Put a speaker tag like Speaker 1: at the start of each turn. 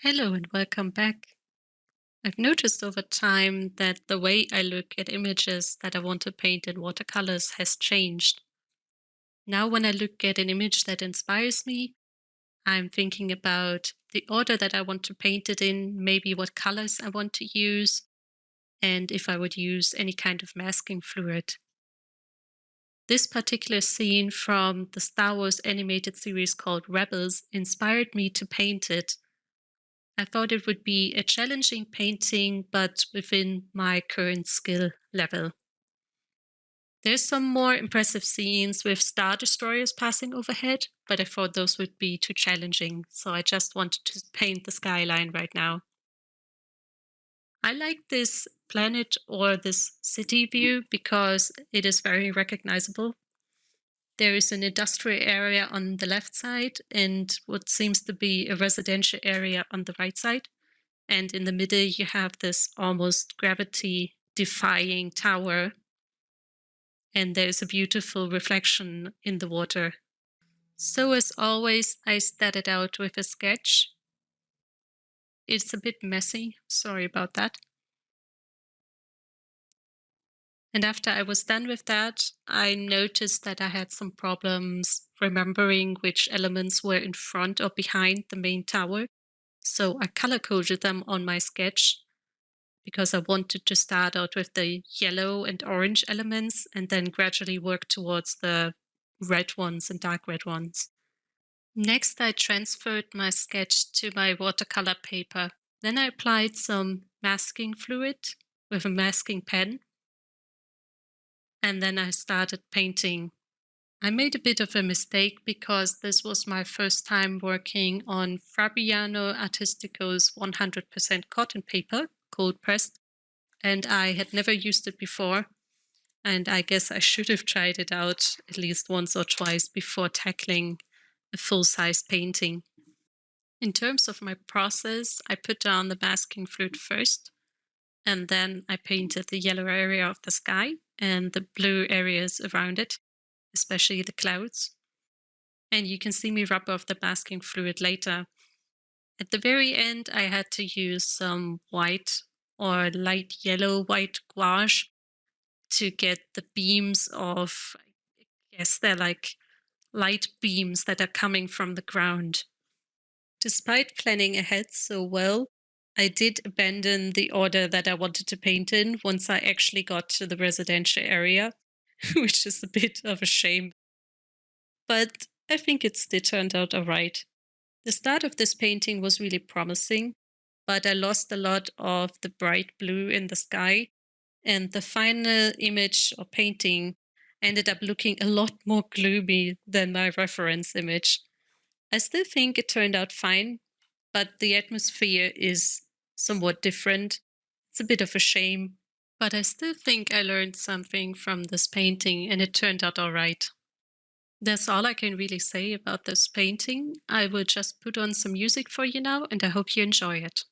Speaker 1: Hello and welcome back. I've noticed over time that the way I look at images that I want to paint in watercolors has changed. Now, when I look at an image that inspires me, I'm thinking about the order that I want to paint it in, maybe what colors I want to use, and if I would use any kind of masking fluid. This particular scene from the Star Wars animated series called Rebels inspired me to paint it. I thought it would be a challenging painting, but within my current skill level. There's some more impressive scenes with Star Destroyers passing overhead, but I thought those would be too challenging, so I just wanted to paint the skyline right now. I like this planet or this city view because it is very recognizable. There is an industrial area on the left side and what seems to be a residential area on the right side. And in the middle, you have this almost gravity defying tower. And there's a beautiful reflection in the water. So, as always, I started out with a sketch. It's a bit messy. Sorry about that. And after I was done with that, I noticed that I had some problems remembering which elements were in front or behind the main tower. So I color coded them on my sketch because I wanted to start out with the yellow and orange elements and then gradually work towards the red ones and dark red ones. Next, I transferred my sketch to my watercolor paper. Then I applied some masking fluid with a masking pen, and then I started painting. I made a bit of a mistake because this was my first time working on Fabriano Artistico's 100% cotton paper, cold pressed, and I had never used it before. And I guess I should have tried it out at least once or twice before tackling a full size painting. In terms of my process, I put down the masking fluid first, and then I painted the yellow area of the sky and the blue areas around it, especially the clouds. And you can see me rub off the masking fluid later. At the very end, I had to use some white or light yellow white gouache to get the beams of, I guess they're like light beams that are coming from the ground. Despite planning ahead so well, I did abandon the order that I wanted to paint in once I actually got to the residential area, which is a bit of a shame. But I think it still turned out alright. The start of this painting was really promising, but I lost a lot of the bright blue in the sky, and the final image or painting ended up looking a lot more gloomy than my reference image. I still think it turned out fine, but the atmosphere is somewhat different. It's a bit of a shame, but I still think I learned something from this painting and it turned out all right. That's all I can really say about this painting. I will just put on some music for you now and I hope you enjoy it.